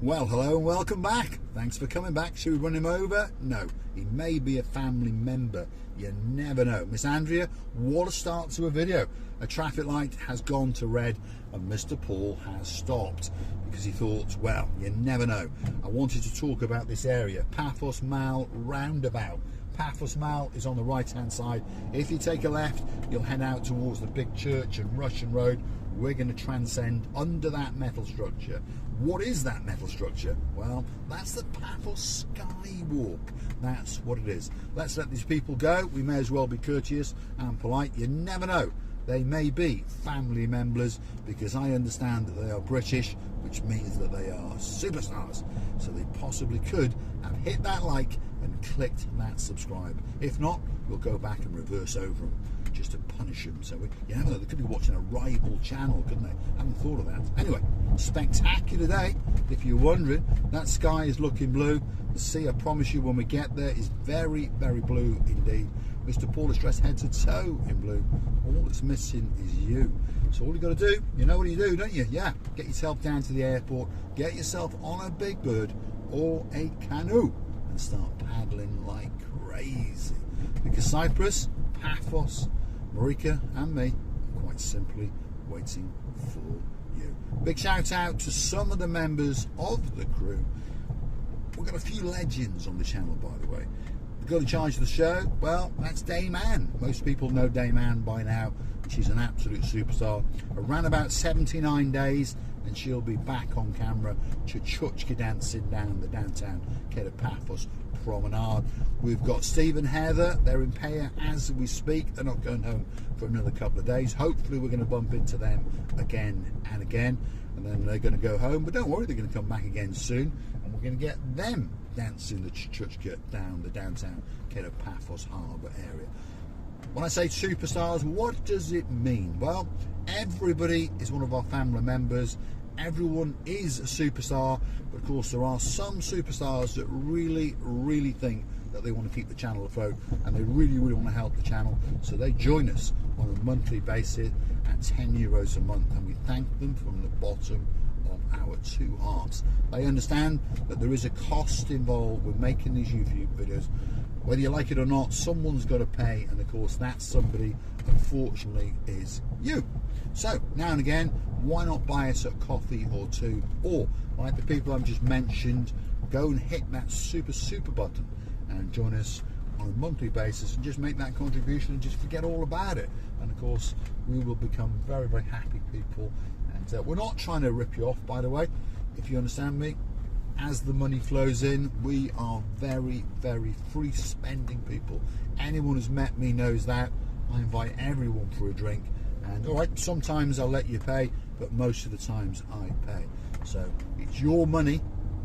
Well, hello and welcome back. Thanks for coming back. Should we run him over? No, he may be a family member. You never know. Miss Andrea, what a start to a video. A traffic light has gone to red and Mr. Paul has stopped because he thought, well, you never know. I wanted to talk about this area, Paphos Mall roundabout. Paphos Mall is on the right hand side. If you take a left, you'll head out towards the big church and Russian Road. We're going to transcend under that metal structure. What is that metal structure? Well, that's the Paphos Skywalk. That's what it is. Let's let these people go. We may as well be courteous and polite. You never know. They may be family members, because I understand that they are British, which means that they are superstars. So they possibly could have hit that like and clicked that subscribe. If not, we'll go back and reverse over them just to punish them. So you never know, they could be watching a rival channel, couldn't they? I haven't thought of that. Anyway, spectacular day. If you're wondering, that sky is looking blue. The sea, I promise you, when we get there, is very, very blue indeed. Mr. Paul is dressed head to toe in blue. All that's missing is you. So all you got to do, you know what you do, don't you? Yeah, get yourself down to the airport, get yourself on a big bird or a canoe and start paddling like crazy. Because Cyprus, Paphos, Marika and me are quite simply waiting for you. Big shout out to some of the members of the crew. We've got a few legends on the channel, by the way. The girl in charge of the show, well, that's Dame Anne. Most people know Dame Anne by now. She's an absolute superstar. Around about 79 days and she'll be back on camera chuchka dancing down the downtown Kato Paphos Promenade. We've got Steve and Heather. They're in Paya as we speak. They're not going home for another couple of days. Hopefully we're going to bump into them again and again, and then they're going to go home. But don't worry, they're going to come back again soon, and we're going to get them dancing the chuchka down the downtown Kato Paphos Harbour area. When I say superstars, what does it mean? Well, everybody is one of our family members. Everyone is a superstar, but of course there are some superstars that really think that they want to keep the channel afloat, and they really want to help the channel, so they join us on a monthly basis at €10 a month, and we thank them from the bottom of our two hearts. They understand that there is a cost involved with making these YouTube videos. Whether you like it or not, someone's got to pay, and of course that somebody, unfortunately, is you. So now and again, why not buy us a coffee or two, or like the people I've just mentioned, go and hit that super button and join us on a monthly basis and just make that contribution and just forget all about it. And of course we will become very happy people. And we're not trying to rip you off, by the way, if you understand me. As the money flows in, we are very free spending people. Anyone who's met me knows that. I invite everyone for a drink, and all right, sometimes I'll let you pay, but most of the times I pay. So it's your money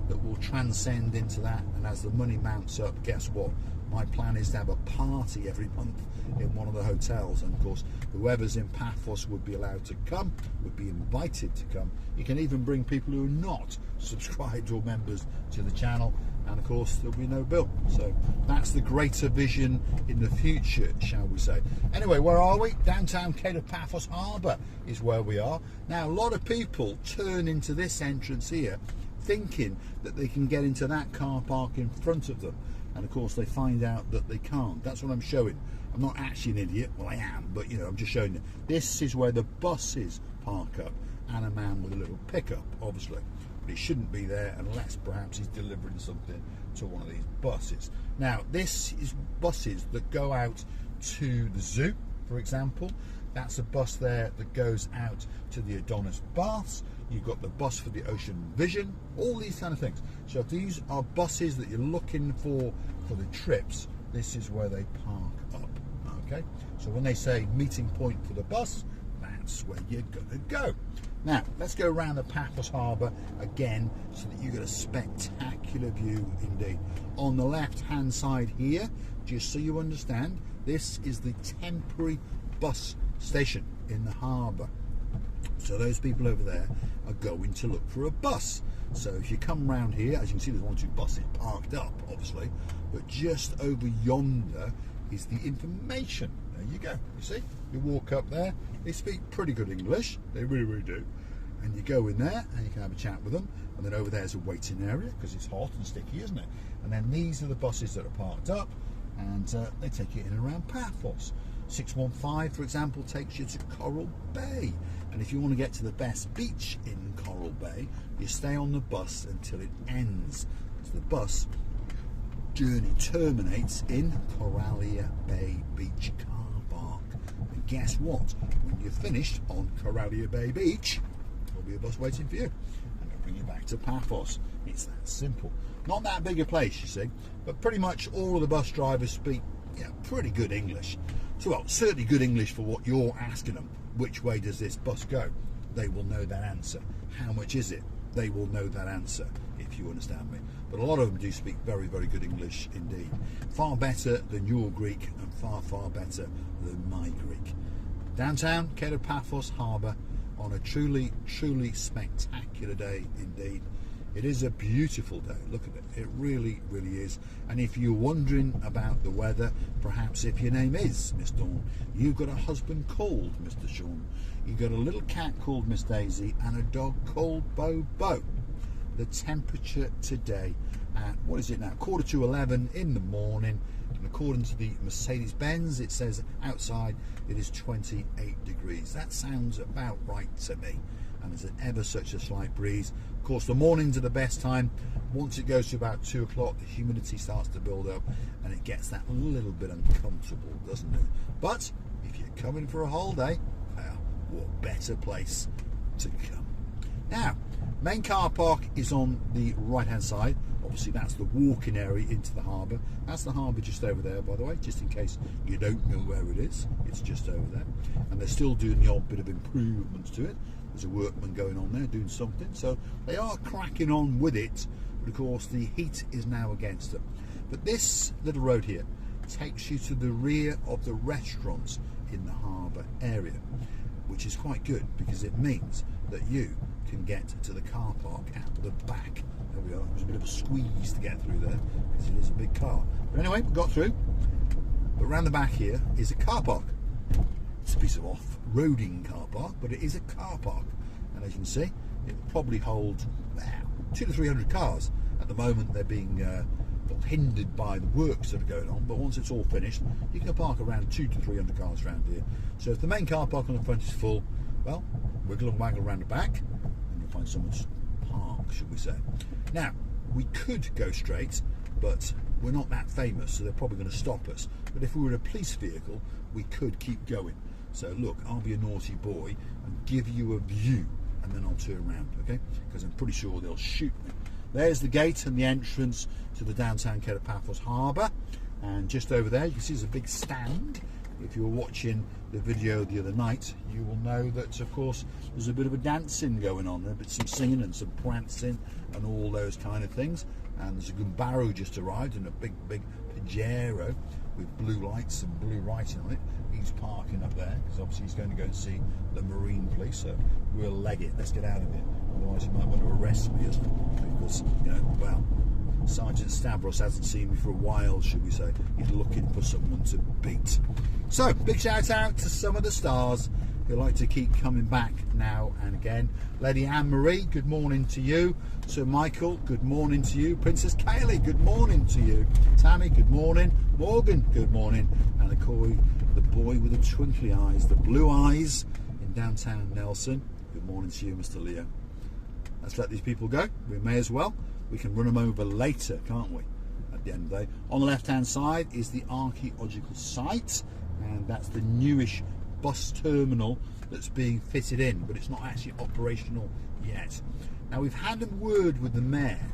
that will transcend into that, and as the money mounts up, guess what? My plan is to have a party every month in one of the hotels, and of course whoever's in Paphos would be allowed to come, would be invited to come. You can even bring people who are not subscribed or members to the channel, and of course there'll be no bill. So that's the greater vision in the future, shall we say. Anyway, where are we? Downtown Kato Paphos Harbour is where we are. Now a lot of people turn into this entrance here thinking that they can get into that car park in front of them, and of course they find out that they can't. That's what I'm showing. I'm not actually an idiot, well I am, but you know, I'm just showing you. This is where the buses park up, and a man with a little pickup, obviously, but he shouldn't be there unless perhaps he's delivering something to one of these buses. Now this is buses that go out to the zoo, for example. That's a bus there that goes out to the Adonis Baths. You've got the bus for the Ocean Vision, all these kind of things. So if these are buses that you're looking for the trips, this is where they park up, okay? So when they say meeting point for the bus, that's where you're gonna go. Now, let's go around the Paphos Harbour again so that you get a spectacular view indeed. On the left-hand side here, just so you understand, this is the temporary bus station in the harbour. So those people over there are going to look for a bus. So if you come round here, as you can see, there's 1 or 2 buses parked up, obviously, but just over yonder is the information. There you go. You see, you walk up there. They speak pretty good English. They really do. and you go in there and you can have a chat with them, and then over there's a waiting area because it's hot and sticky, isn't it? And then these are the buses that are parked up, and they take you in and around Paphos. 615, for example, takes you to Coral Bay, and if you want to get to the best beach in Coral Bay, you stay on the bus until it ends. So the bus journey terminates in Coralia Bay Beach car park. And guess what? When you're finished on Coralia Bay Beach, there'll be a bus waiting for you, and it'll bring you back to Paphos. It's that simple. Not that big a place, you see, but pretty much all of the bus drivers speak pretty good English. So, well, certainly good English for what you're asking them. Which way does this bus go? They will know that answer. How much is it? They will know that answer, if you understand me. But a lot of them do speak very, very good English indeed. Far better than your Greek, and far, far better than my Greek. Downtown Kato Paphos Harbour on a truly, truly spectacular day indeed. It is a beautiful day. Look at it. It really, really is. And if you're wondering about the weather, perhaps if your name is Miss Dawn, you've got a husband called Mr. Sean, you've got a little cat called Miss Daisy, and a dog called Bobo. The temperature today at, what is it now, 11:15 in the morning, and according to the Mercedes-Benz, it says outside it is 28 degrees. That sounds about right to me. And there's an ever such a slight breeze. Of course, the mornings are the best time. Once it goes to about 2 o'clock, the humidity starts to build up and it gets that little bit uncomfortable, doesn't it? But if you're coming for a holiday, well, what better place to come? Now, main car park is on the right hand side. Obviously that's the walking area into the harbour. That's the harbour just over there, by the way, just in case you don't know where it is. It's just over there, and they're still doing the odd bit of improvements to it. There's a workman going on there doing something, so they are cracking on with it, but of course the heat is now against them. But this little road here takes you to the rear of the restaurants in the harbour area, which is quite good because it means that you can get to the car park out the back. There we are. It was a bit of a squeeze to get through there because it is a big car. But anyway, we got through. But around the back here is a car park. It's a piece of off-roading car park, but it is a car park. And as you can see, it will probably hold 200 to 300 cars. At the moment, they're being hindered by the works that are going on, but once it's all finished, you can park around 200 to 300 cars around here. So if the main car park on the front is full, well, wiggle and waggle around the back, and you'll find someone to park, should we say. Now, we could go straight, but we're not that famous, so they're probably going to stop us. But if we were a police vehicle, we could keep going. So look, I'll be a naughty boy and give you a view, and then I'll turn around, okay? Because I'm pretty sure they'll shoot me. There's the gate and the entrance to the downtown Kato Paphos Harbour, and just over there you can see there's a big stand. If you were watching the video the other night, you will know that of course there's a bit of a dancing going on there, but some singing and some prancing and all those kind of things. And there's a Gumbaru just arrived in a big Pajero with blue lights and blue writing on it. He's parking up there because obviously he's going to go and see the Marine Police, so we'll leg it. Let's get out of here, otherwise he might want to arrest me, isn't it? Because, you know, well, Sergeant Stavros hasn't seen me for a while, should we say. He's looking for someone to beat. So, big shout out to some of the stars who like to keep coming back now and again. Lady Anne-Marie, good morning to you. Sir Michael, good morning to you. Princess Kaylee, good morning to you. Tammy, good morning. Morgan, good morning. And the boy with the twinkly eyes, the blue eyes in downtown Nelson, good morning to you, Mr. Leo. Let's let these people go. We may as well. We can run them over later, can't we? At the end of the day. On the left-hand side is the archaeological site, and that's the newish bus terminal that's being fitted in, but it's not actually operational yet. Now, we've had a word with the mayor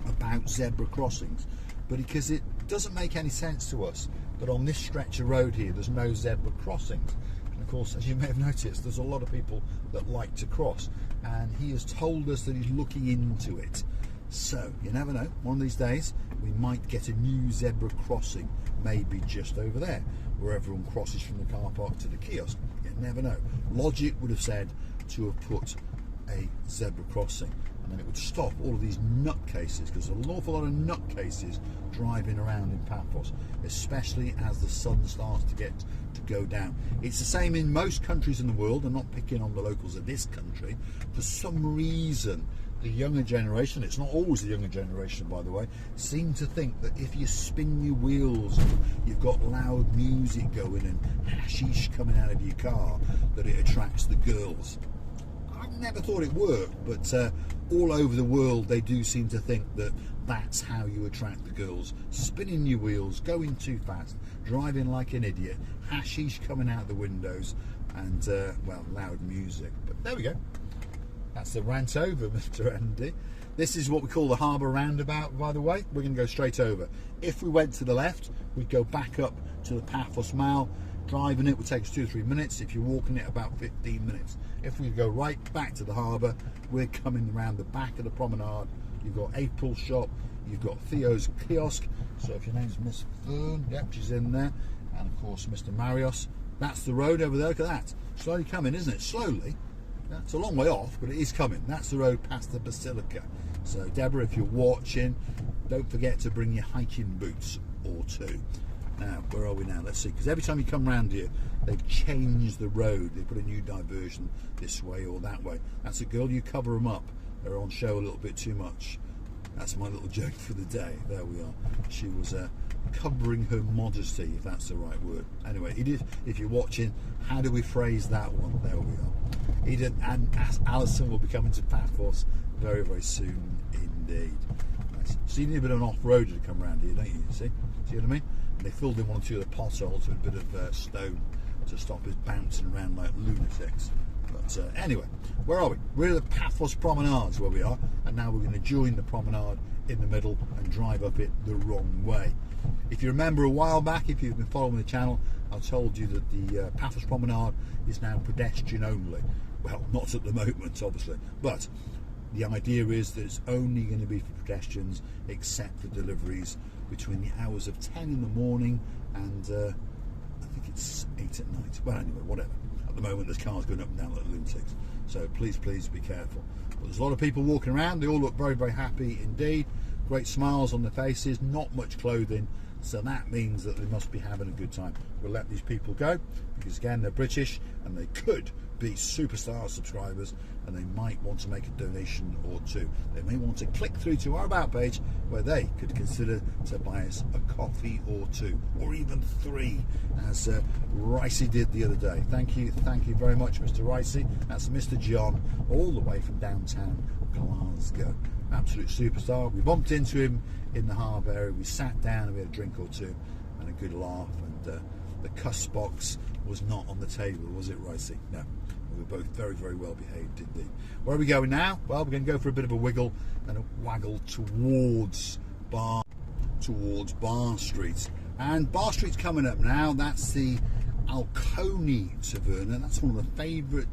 about zebra crossings, but because it doesn't make any sense to us that on this stretch of road here there's no zebra crossings. And of course, as you may have noticed, there's a lot of people that like to cross, and he has told us that he's looking into it. So you never know, one of these days we might get a new zebra crossing, maybe just over there where everyone crosses from the car park to the kiosk. You never know. Logic would have said to have put a zebra crossing, and then it would stop all of these nutcases, because there's an awful lot of nutcases driving around in Paphos, especially as the sun starts to go down. It's the same in most countries in the world. I'm not picking on the locals of this country. For some reason, the younger generation, it's not always the younger generation by the way, seem to think that if you spin your wheels and you've got loud music going and hashish coming out of your car, that it attracts the girls. I've never thought it worked, but all over the world they do seem to think that that's how you attract the girls. Spinning your wheels, going too fast, driving like an idiot, hashish coming out the windows, and well, loud music. But there we go. That's the rant over, Mr. Andy. This is what we call the harbour roundabout, by the way. We're going to go straight over. If we went to the left, we'd go back up to the Paphos Mall. Driving it would take us 2 or 3 minutes. If you're walking it, about 15 minutes. If we go right back to the harbour, we're coming around the back of the promenade. You've got April's shop, you've got Theo's kiosk. So if your name's Miss Fern, yep, she's in there. And of course, Mr. Marios. That's the road over there. Look at that. Slowly coming, isn't it? Slowly. It's a long way off, but it is coming. That's the road past the Basilica. So, Deborah, if you're watching, don't forget to bring your hiking boots or two. Now, where are we now? Let's see. Because every time you come round here, they've changed the road. They put a new diversion this way or that way. That's a girl. You cover them up. They're on show a little bit too much. That's my little joke for the day. There we are. She was covering her modesty, if that's the right word. Anyway, Edith, if you're watching, how do we phrase that one? There we are. Edith and Alison will be coming to Paphos very, very soon indeed. Nice. So you need a bit of an off-roader to come around here, don't you? See what I mean? And they filled in 1 or 2 of the potholes with a bit of stone to stop us bouncing around like lunatics. But anyway, where are we? We're at the Paphos Promenade, where we are, and now we're going to join the promenade in the middle and drive up it the wrong way. If you remember a while back, if you've been following the channel, I told you that the Paphos Promenade is now pedestrian only. Well, not at the moment, obviously, but the idea is that it's only going to be for pedestrians, except for deliveries between the hours of 10 in the morning and I think it's 8 at night. Well, anyway, whatever. At the moment, there's cars going up and down like lunatics, so please be careful. But there's a lot of people walking around. They all look very, very happy indeed. Great smiles on their faces, not much clothing, so that means that they must be having a good time. We'll let these people go because again, they're British and they could be superstar subscribers, and they might want to make a donation or two. They may want to click through to our about page where they could consider to buy us a coffee or two, or even 3, as Ricey did the other day. Thank you very much, Mr. Ricey. That's Mr. John, all the way from downtown Glasgow. Absolute superstar. We bumped into him in the harbour area. We sat down and we had a drink or two and a good laugh, and the cuss box was not on the table, was it, Ricey? No. We were both very, very well behaved indeed. Where are we going now? Well, we're going to go for a bit of a wiggle and a waggle towards Bar Street. And Bar Street's coming up now. That's the Alconi Taverna. That's one of the favourite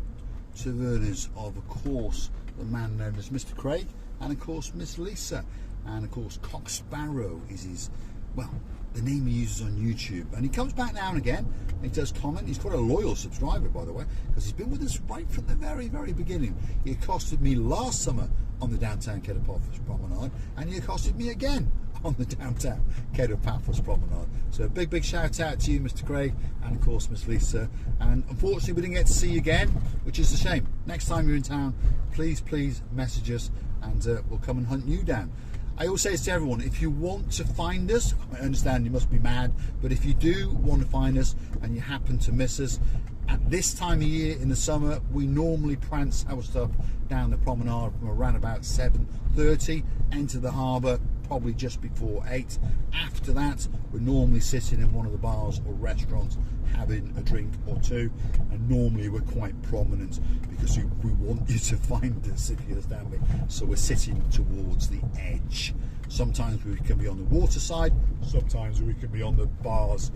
tavernas of course, the man known as Mr. Craig, and of course Miss Lisa, and of course Cock Sparrow is his, well, the name he uses on YouTube, and he comes back now and again and he does comment. He's quite a loyal subscriber, by the way, because he's been with us right from the very, very beginning. He accosted me last summer on the downtown Kato Paphos Promenade, and he accosted me again on the downtown Kato Paphos Promenade. So a big, big shout out to you, Mr. Craig, and of course Miss Lisa. And unfortunately we didn't get to see you again, which is a shame. Next time you're in town, please message us and we'll come and hunt you down. I always say this to everyone: if you want to find us, I understand you must be mad, but if you do want to find us and you happen to miss us, at this time of year in the summer, we normally prance our stuff down the promenade from around about 7:30, enter the harbour probably just before 8. After that, we're normally sitting in one of the bars or restaurants having a drink or two, and normally we're quite prominent because we want you to find us, if you understand me. So we're sitting towards the edge. Sometimes we can be on the water side, sometimes we can be on the bars,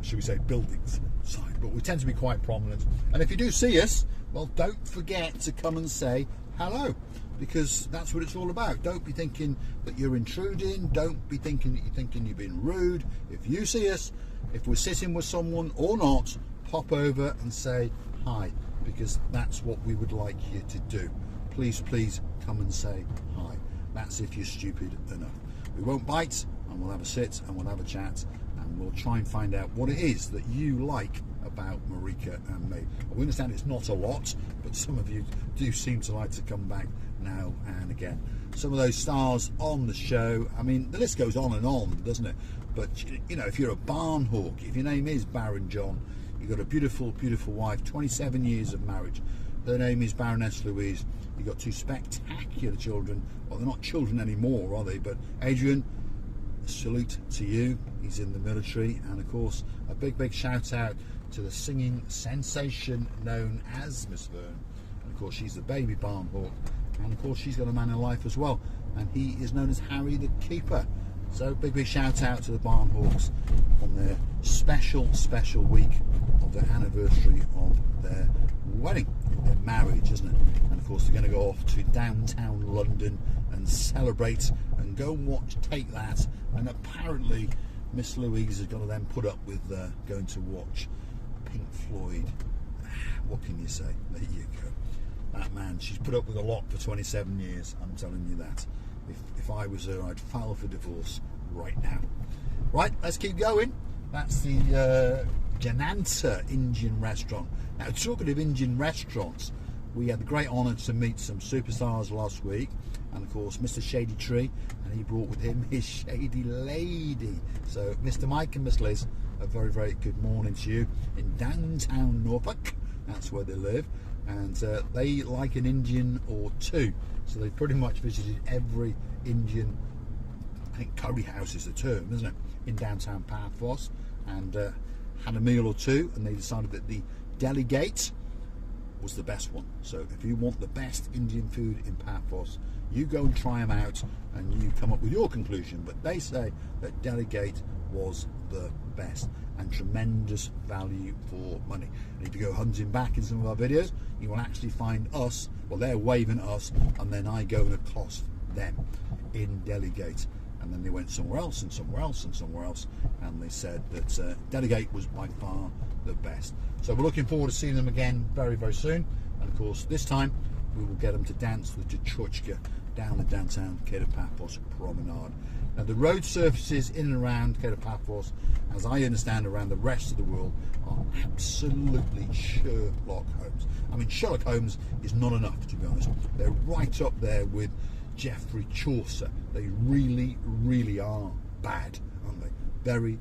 should we say buildings side, but we tend to be quite prominent. And if you do see us, well, don't forget to come and say hello, because that's what it's all about. Don't be thinking that you're intruding. Don't be thinking that you're thinking you've been rude. If you see us, if we're sitting with someone or not, pop over and say hi, because that's what we would like you to do. please come and say hi. That's if you're stupid enough. We won't bite, and we'll have a sit and we'll have a chat, and we'll try and find out what it is that you like about Marika and me. We understand it's not a lot, but some of you do seem to like to come back now and again. Some of those stars on the show, I mean, the list goes on and on, doesn't it? But you know, if you're a barn hawk, if your name is Baron John, you've got a beautiful wife, 27 years of marriage. Her name is Baroness Louise. You've got 2 spectacular children. Well, they're not children anymore, are they? But Adrian, salute to you. He's in the military. And of course, a big shout out to the singing sensation known as Miss Verne. And of course, she's the baby barn hawk. And of course, she's got a man in life as well. And he is known as Harry the Keeper. So big shout out to the barn hawks on their special week of the anniversary of their wedding, their marriage, isn't it? And of course, they're going to go off to downtown London and celebrate and go and watch Take That. And apparently, Miss Louise has got to then put up with going to watch Pink Floyd. What can you say? There you go. That man, she's put up with a lot for 27 years, I'm telling you that. If I was her, I'd file for divorce right now. Right, let's keep going. That's the Jananta Indian restaurant. Now, talking of Indian restaurants, we had the great honour to meet some superstars last week, and of course Mr. Shady Tree, and he brought with him his shady lady. So Mr. Mike and Miss Liz, a very good morning to you in downtown Norfolk. That's where they live, and they like an Indian or two, so they pretty much visited every Indian, I think curry house is the term, isn't it, in downtown Paphos, and had a meal or two, and they decided that the Delegate was the best one. So if you want the best Indian food in Paphos, you go and try them out and you come up with your conclusion. But they say that Delegate was the best and tremendous value for money. And if you go hunting back in some of our videos, you will actually find us, well, they're waving at us, and then I go and accost them in Delegate. And then they went somewhere else and somewhere else and somewhere else, and they said that Delegate was by far the best. So we're looking forward to seeing them again very soon, and of course this time we will get them to dance the Chuchka down the downtown Kato Paphos Promenade. Now, the road surfaces in and around Kato Paphos, as I understand around the rest of the world, are absolutely Sherlock Holmes. I mean, Sherlock Holmes is not enough, to be honest. They're right up there with Geoffrey Chaucer. They really are bad, aren't they? Very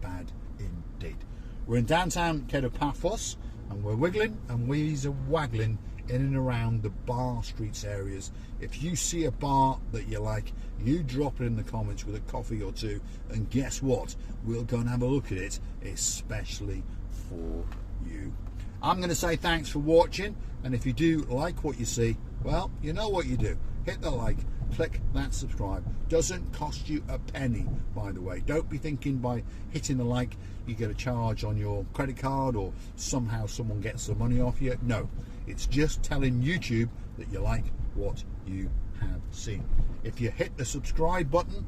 bad indeed. We're in downtown Kato Paphos, and we're wiggling and we's waggling in and around the bar streets areas. If you see a bar that you like, you drop it in the comments with a coffee or two, and guess what? We'll go and have a look at it, especially for you. I'm going to say thanks for watching, and if you do like what you see, well, you know what you do. Hit the like, click that subscribe. Doesn't cost you a penny, by the way. Don't be thinking by hitting the like you get a charge on your credit card or somehow someone gets the money off you. No, it's just telling YouTube that you like what you have seen. If you hit the subscribe button,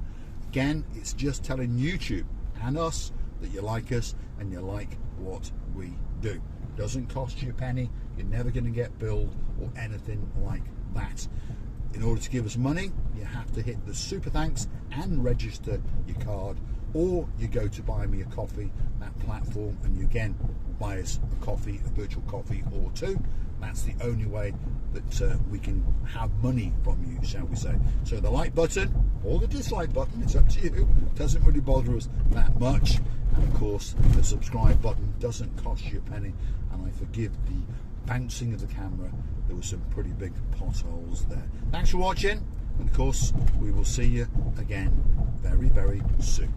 again, it's just telling YouTube and us that you like us and you like what we do. Doesn't cost you a penny. You're never going to get billed or anything like that. In order to give us money, you have to hit the super thanks and register your card, or you go to Buy Me a Coffee, that platform, and you again buy us a coffee, a virtual coffee or two. That's the only way that we can have money from you, shall we say. So the like button or the dislike button, it's up to you. Doesn't really bother us that much. And of course, the subscribe button doesn't cost you a penny. And I forgive the bouncing of the camera. There were some pretty big potholes there. Thanks for watching. And of course, we will see you again very soon.